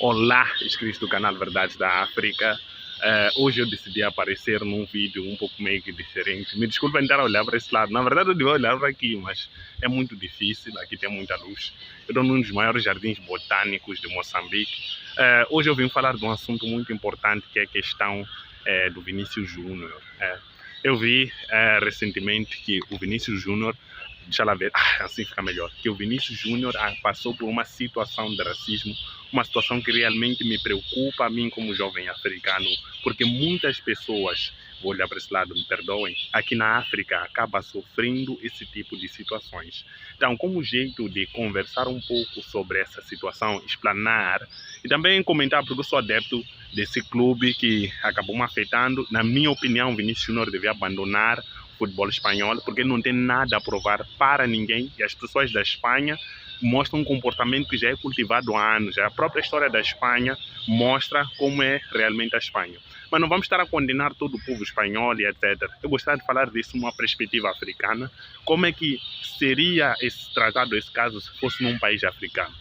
Olá, inscritos do canal Verdades da África. Hoje eu decidi aparecer num vídeo um pouco meio que diferente. Me desculpem estar a olhar para esse lado. Na verdade eu devia olhar para aqui, mas é muito difícil. Aqui tem muita luz. Eu estou num dos maiores jardins botânicos de Moçambique. Hoje eu vim falar de um assunto muito importante, que é a questão do Vinícius Júnior. Eu vi recentemente que o Vinícius Júnior, deixa lá ver, assim fica melhor, que o Vinícius Júnior passou por uma situação de racismo, uma situação que realmente me preocupa a mim como jovem africano, porque muitas pessoas, vou olhar para esse lado, me perdoem, aqui na África acaba sofrendo esse tipo de situações. Então, como jeito de conversar um pouco sobre essa situação, explanar e também comentar, porque eu sou adepto desse clube que acabou me afetando, na minha opinião, o Vinícius Júnior devia abandonar futebol espanhol, porque ele não tem nada a provar para ninguém, e as pessoas da Espanha mostram um comportamento que já é cultivado há anos. A própria história da Espanha mostra como é realmente a Espanha. Mas não vamos estar a condenar todo o povo espanhol e etc. Eu gostaria de falar disso numa perspectiva africana. Como é que seria tratado esse caso se fosse num país africano?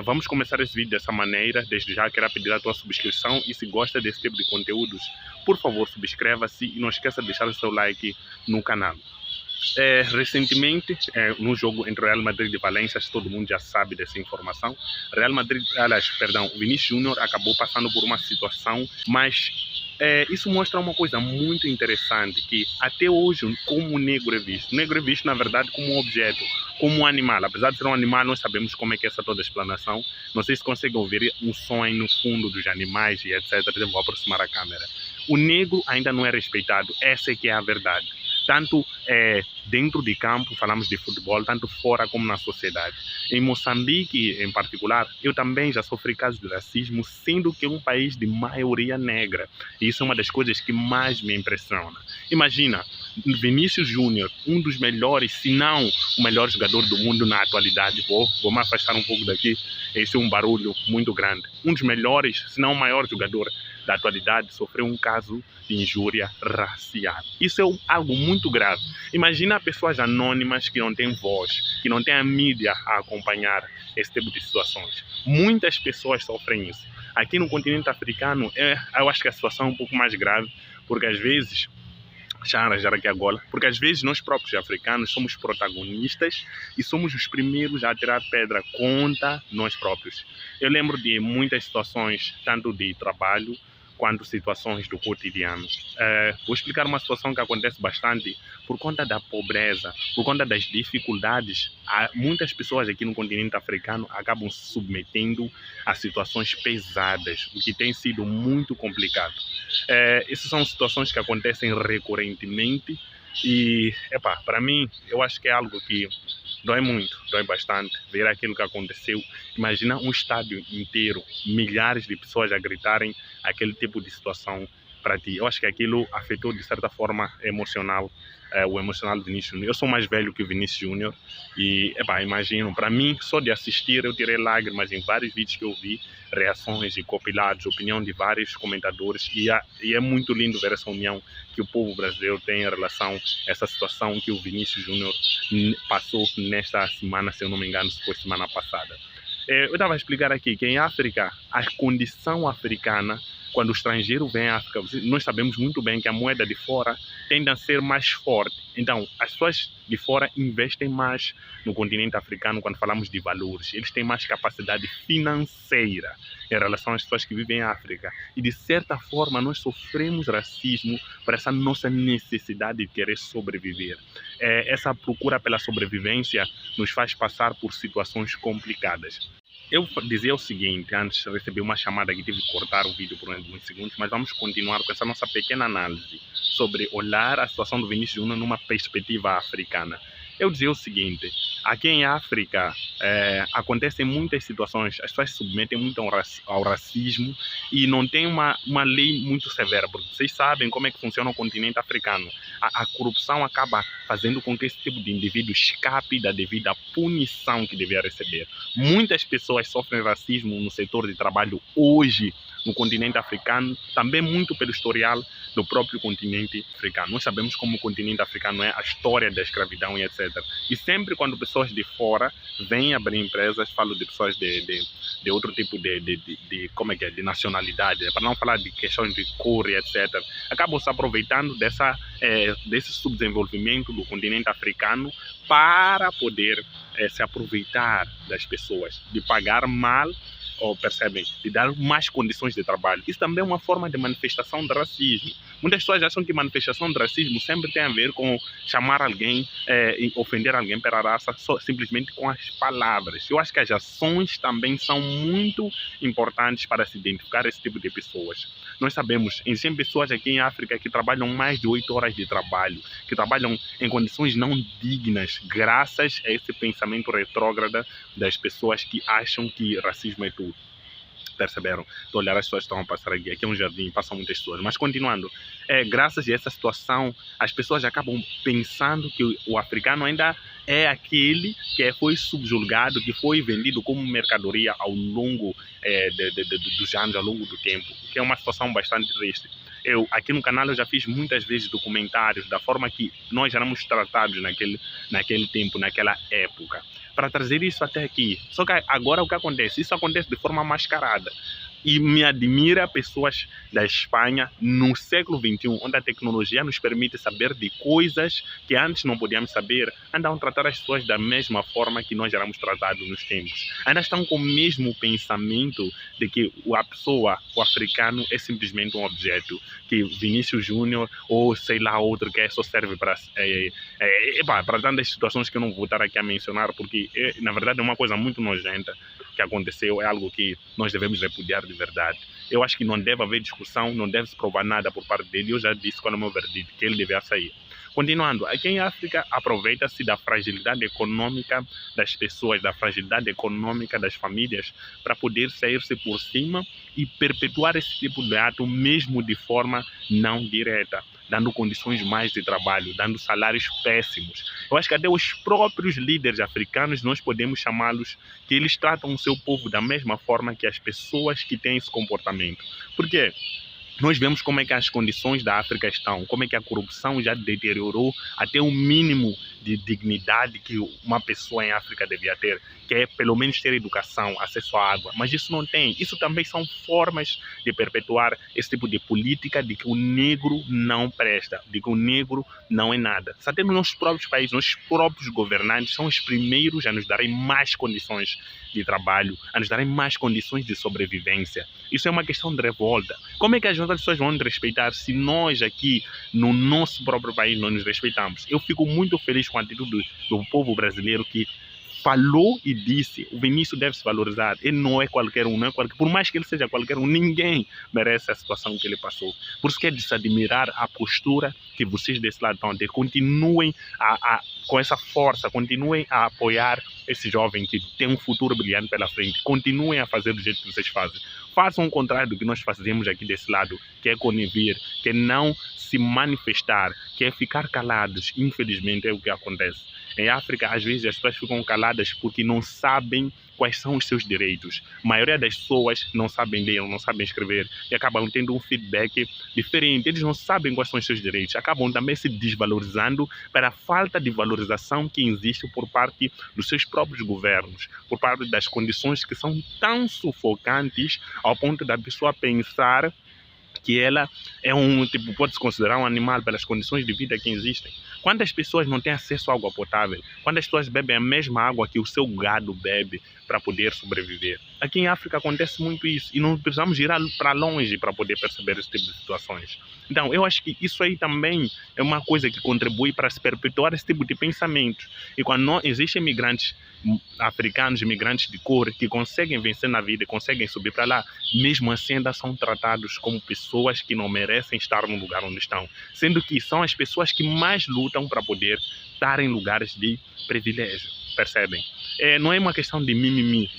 Vamos começar esse vídeo dessa maneira. Desde já quero pedir a tua subscrição, e se gosta desse tipo de conteúdos, por favor subscreva-se e não esqueça de deixar o seu like no canal. Recentemente, no jogo entre o Real Madrid e Valência, todo mundo já sabe dessa informação, o Vinícius Júnior acabou passando por uma situação, mas isso mostra uma coisa muito interessante, que até hoje, como o negro é visto na verdade como um objeto, como um animal. Apesar de ser um animal, nós sabemos como é que é essa toda a explanação. Não sei se conseguem ouvir um som aí no fundo dos animais e etc. Eu vou aproximar a câmera. O negro ainda não é respeitado, essa é que é a verdade. Tanto dentro de campo, falamos de futebol, tanto fora como na sociedade. Em Moçambique, em particular, eu também já sofri casos de racismo, sendo que é um país de maioria negra. E isso é uma das coisas que mais me impressiona. Imagina, Vinícius Júnior, um dos melhores, se não o melhor jogador do mundo na atualidade. Vou me afastar um pouco daqui, esse é um barulho muito grande. Um dos melhores, se não o maior jogador da atualidade, sofreu um caso de injúria racial. Isso é algo muito grave. Imagina pessoas anônimas que não têm voz, que não têm a mídia a acompanhar esse tipo de situações. Muitas pessoas sofrem isso. Aqui no continente africano, eu acho que a situação é um pouco mais grave, porque às vezes, porque às vezes nós próprios africanos somos protagonistas e somos os primeiros a tirar pedra contra nós próprios. Eu lembro de muitas situações, tanto de trabalho quanto situações do cotidiano. Vou explicar uma situação que acontece bastante por conta da pobreza, por conta das dificuldades. Muitas pessoas aqui no continente africano acabam se submetendo a situações pesadas, o que tem sido muito complicado. Essas são situações que acontecem recorrentemente e, para mim, eu acho que é algo que dói muito, dói bastante ver aquilo que aconteceu. Imagina um estádio inteiro, milhares de pessoas a gritarem aquele tipo de situação para ti. Eu acho que aquilo afetou de certa forma emocional, o emocional do Vinícius Júnior. Eu sou mais velho que o Vinícius Júnior e, imagino, para mim, só de assistir eu tirei lágrimas em vários vídeos que eu vi, reações e compilados, opinião de vários comentadores, e é muito lindo ver essa união que o povo brasileiro tem em relação a essa situação que o Vinícius Júnior passou nesta semana, se eu não me engano, se foi semana passada. Eu estava a explicar aqui que em África, a condição africana, quando o estrangeiro vem à África, nós sabemos muito bem que a moeda de fora tende a ser mais forte. Então, as pessoas de fora investem mais no continente africano quando falamos de valores. Eles têm mais capacidade financeira em relação às pessoas que vivem em África. E, de certa forma, nós sofremos racismo por essa nossa necessidade de querer sobreviver. Essa procura pela sobrevivência nos faz passar por situações complicadas. Eu dizia o seguinte, antes recebi uma chamada que tive que cortar o vídeo por uns segundos, mas vamos continuar com essa nossa pequena análise sobre olhar a situação do Vinícius Júnior numa perspectiva africana. Eu dizia o seguinte, aqui em África acontecem muitas situações, as pessoas se submetem muito ao racismo e não tem uma lei muito severa, porque vocês sabem como é que funciona o continente africano. A corrupção acaba fazendo com que esse tipo de indivíduo escape da devida punição que devia receber. Muitas pessoas sofrem racismo no setor de trabalho hoje no continente africano, também muito pelo historial do próprio continente africano. Nós sabemos como o continente africano é, a história da escravidão e etc. etc. E sempre quando pessoas de fora vêm abrir empresas, falo de pessoas de outro tipo como é que é, de nacionalidade, para não falar de questões de cor e etc., acabam se aproveitando desse subdesenvolvimento do continente africano para poder se aproveitar das pessoas, de pagar mal, ou percebem, de dar mais condições de trabalho. Isso também é uma forma de manifestação de racismo. Muitas pessoas acham que manifestação de racismo sempre tem a ver com chamar alguém, e ofender alguém pela raça, simplesmente com as palavras. Eu acho que as ações também são muito importantes para se identificar esse tipo de pessoas. Nós sabemos, existem pessoas aqui em África que trabalham mais de 8 horas de trabalho, que trabalham em condições não dignas, graças a esse pensamento retrógrado das pessoas que acham que racismo é tudo. Perceberam? Então, olhar, as pessoas estão a passar aqui é um jardim, passam muitas pessoas. Mas continuando, graças a essa situação, as pessoas acabam pensando que o africano ainda é aquele que foi subjulgado, que foi vendido como mercadoria ao longo dos anos, ao longo do tempo, que é uma situação bastante triste. Eu, aqui no canal, eu já fiz muitas vezes documentários da forma que nós éramos tratados naquele tempo, naquela época, para trazer isso até aqui. Só que agora o que acontece? Isso acontece de forma mascarada. E me admira pessoas da Espanha no século XXI, onde a tecnologia nos permite saber de coisas que antes não podíamos saber, andam a tratar as pessoas da mesma forma que nós éramos tratados nos tempos. Ainda estão com o mesmo pensamento de que a pessoa, o africano, é simplesmente um objeto, que Vinícius Júnior ou sei lá outro que só serve para tantas situações que eu não vou estar aqui a mencionar, porque na verdade é uma coisa muito nojenta que aconteceu, é algo que nós devemos repudiar de verdade. Eu acho que não deve haver discussão, não deve se provar nada por parte dele. Eu já disse qual é o meu verdito, que ele deveria sair. Continuando, aqui em África aproveita-se da fragilidade econômica das pessoas, da fragilidade econômica das famílias, para poder sair-se por cima e perpetuar esse tipo de ato mesmo de forma não direta, dando condições mais de trabalho, dando salários péssimos. Eu acho que até os próprios líderes africanos, nós podemos chamá-los, que eles tratam o seu povo da mesma forma que as pessoas que têm esse comportamento. Por quê? Nós vemos como é que as condições da África estão, como é que a corrupção já deteriorou até o mínimo de dignidade que uma pessoa em África devia ter, que é pelo menos ter educação, acesso à água. Mas isso não tem. Isso também são formas de perpetuar esse tipo de política de que o negro não presta, de que o negro não é nada. Até nos nossos próprios países, nossos próprios governantes são os primeiros a nos darem mais condições de trabalho, a nos darem mais condições de sobrevivência. Isso é uma questão de revolta. Como é que as outras pessoas vão nos respeitar se nós aqui no nosso próprio país não nos respeitamos? Eu fico muito feliz com a atitude do povo brasileiro que falou e disse: o Vinícius deve se valorizar, ele não é qualquer um, não é qualquer, por mais que ele seja qualquer um, ninguém merece a situação que ele passou. Por isso que é de se admirar a postura que vocês desse lado estão a ter. Continuem com essa força, continuem a apoiar esse jovem que tem um futuro brilhante pela frente, continuem a fazer do jeito que vocês fazem. Façam o contrário do que nós fazemos aqui desse lado, que é conivir, que é não se manifestar, que é ficar calados. Infelizmente é o que acontece. Em África, às vezes, as pessoas ficam caladas porque não sabem quais são os seus direitos. A maioria das pessoas não sabem ler, não sabem escrever e acabam tendo um feedback diferente. Eles não sabem quais são os seus direitos. Acabam também se desvalorizando pela falta de valorização que existe por parte dos seus próprios governos, por parte das condições que são tão sufocantes ao ponto da pessoa pensar que ela é pode-se considerar um animal pelas condições de vida que existem. Quantas pessoas não têm acesso à água potável? Quantas pessoas bebem a mesma água que o seu gado bebe para poder sobreviver? Aqui em África acontece muito isso e não precisamos ir para longe para poder perceber esse tipo de situações. Então, eu acho que isso aí também é uma coisa que contribui para se perpetuar esse tipo de pensamento. E quando não existem imigrantes africanos, imigrantes de cor, que conseguem vencer na vida, conseguem subir para lá, mesmo assim ainda são tratados como pessoas que não merecem estar no lugar onde estão, sendo que são as pessoas que mais lutam para poder estar em lugares de privilégio, percebem? não é uma questão de mimimi.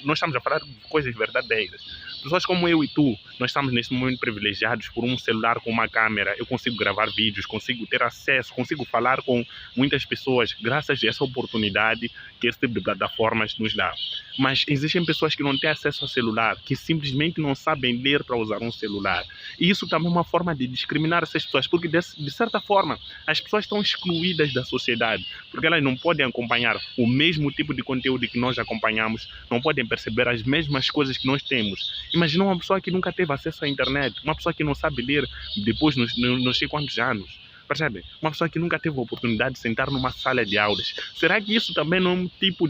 Nós estamos a falar de coisas verdadeiras. Pessoas como eu e tu, nós estamos neste momento privilegiados por um celular com uma câmera. Eu consigo gravar vídeos, consigo ter acesso, consigo falar com muitas pessoas graças a essa oportunidade que esse tipo de plataformas nos dá. Mas existem pessoas que não têm acesso ao celular, que simplesmente não sabem ler para usar um celular. E isso também é uma forma de discriminar essas pessoas, porque de certa forma as pessoas estão excluídas da sociedade, porque elas não podem acompanhar o mesmo tipo de conteúdo que nós acompanhamos, não podem perceber as mesmas coisas que nós temos. Imagina uma pessoa que nunca teve acesso à internet, uma pessoa que não sabe ler depois não sei quantos anos. Percebe? Uma pessoa que nunca teve a oportunidade de sentar numa sala de aulas. Será que isso também não é um tipo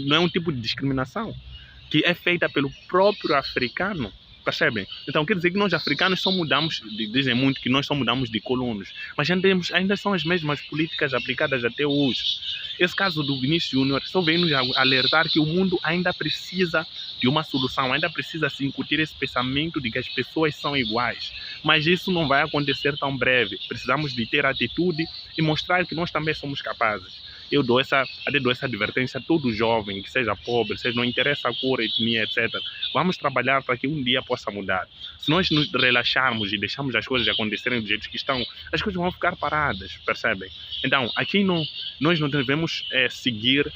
não é um tipo de discriminação que é feita pelo próprio africano? Percebem? Então quer dizer que nós africanos só mudamos, dizem muito que nós só mudamos de colonos, mas ainda são as mesmas políticas aplicadas até hoje. Esse caso do Vinícius Júnior só vem nos alertar que o mundo ainda precisa de uma solução, ainda precisa se incutir esse pensamento de que as pessoas são iguais. Mas isso não vai acontecer tão breve. Precisamos de ter atitude e mostrar que nós também somos capazes. Eu dou essa advertência a todo jovem, que seja pobre, seja não interessa a cor, a etnia, etc. Vamos trabalhar para que um dia possa mudar. Se nós nos relaxarmos e deixarmos as coisas acontecerem do jeito que estão, as coisas vão ficar paradas, percebem? Então, aqui nós não devemos seguir,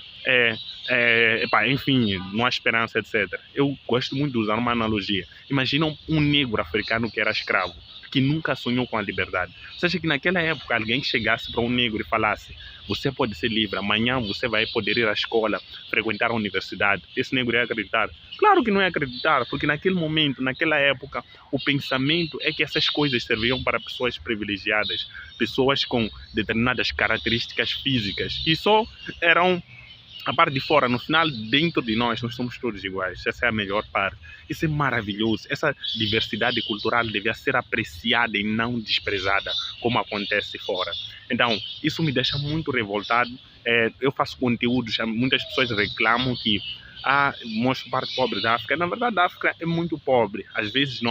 enfim, não há esperança, etc. Eu gosto muito de usar uma analogia. Imagina um negro africano que era escravo, que nunca sonhou com a liberdade. Você acha que naquela época alguém que chegasse para um negro e falasse: você pode ser livre, amanhã você vai poder ir à escola, frequentar a universidade, esse negro ia acreditar? Claro que não ia acreditar, porque naquele momento, naquela época, o pensamento é que essas coisas serviam para pessoas privilegiadas, pessoas com determinadas características físicas, que só eram a parte de fora. No final, dentro de nós somos todos iguais. Essa é a melhor parte. Isso é maravilhoso. Essa diversidade cultural devia ser apreciada e não desprezada, como acontece fora. Então, isso me deixa muito revoltado. Eu faço conteúdos, muitas pessoas reclamam que mostro parte pobre da África. Na verdade, a África é muito pobre. Às vezes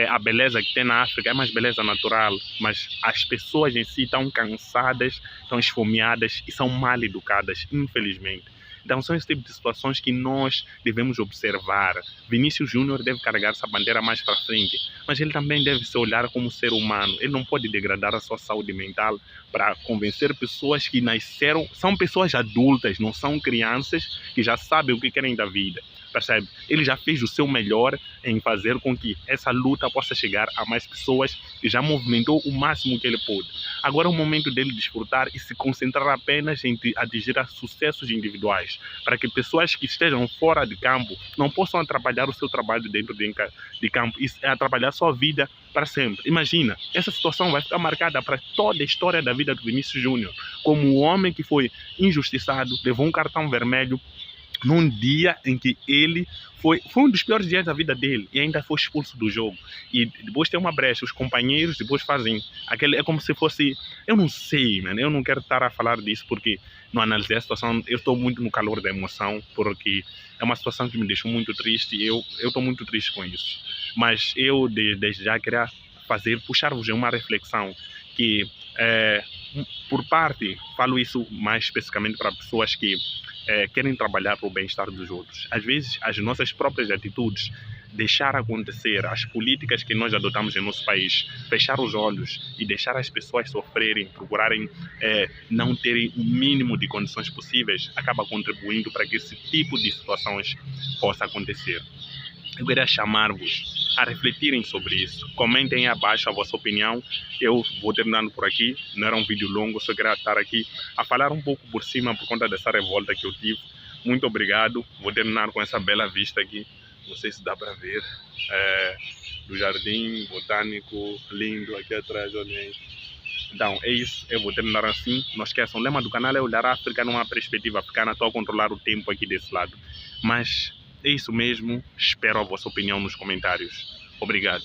a beleza que tem na África é mais beleza natural, mas as pessoas em si estão cansadas, estão esfomeadas e são mal educadas, infelizmente. Então são esse tipo de situações que nós devemos observar. Vinícius Júnior deve carregar essa bandeira mais para frente, mas ele também deve se olhar como ser humano. Ele não pode degradar a sua saúde mental para convencer pessoas que nasceram, são pessoas adultas, não são crianças que já sabem o que querem da vida. Percebe? Ele já fez o seu melhor em fazer com que essa luta possa chegar a mais pessoas e já movimentou o máximo que ele pôde. Agora é o momento dele desfrutar e se concentrar apenas em atingir sucessos individuais, para que pessoas que estejam fora de campo não possam atrapalhar o seu trabalho dentro de campo e atrapalhar a sua vida para sempre. Imagina, essa situação vai ficar marcada para toda a história da vida do Vinícius Júnior, como o homem que foi injustiçado, levou um cartão vermelho num dia em que ele foi um dos piores dias da vida dele e ainda foi expulso do jogo. E depois tem uma brecha, os companheiros depois fazem aquele, é como se fosse, eu não sei, eu não quero estar a falar disso porque não analisei a situação, eu estou muito no calor da emoção, porque é uma situação que me deixou muito triste e eu estou muito triste com isso. Mas eu desde já queria puxar-vos uma reflexão que, por parte, falo isso mais especificamente para pessoas que querem trabalhar para o bem-estar dos outros. Às vezes, as nossas próprias atitudes, deixar acontecer as políticas que nós adotamos em nosso país, fechar os olhos e deixar as pessoas sofrerem, procurarem não terem o mínimo de condições possíveis, acaba contribuindo para que esse tipo de situações possa acontecer. Eu queria chamar-vos a refletirem sobre isso. Comentem aí abaixo a vossa opinião. Eu vou terminando por aqui. Não era um vídeo longo, só queria estar aqui a falar um pouco por cima por conta dessa revolta que eu tive. Muito obrigado. Vou terminar com essa bela vista aqui. Não sei se dá para ver. Do jardim botânico lindo aqui atrás, olhem. Então, é isso. Eu vou terminar assim. Não esqueçam, o lema do canal é olhar a África numa perspectiva africana. Estou a controlar o tempo aqui desse lado. Mas é isso mesmo. Espero a vossa opinião nos comentários. Obrigado.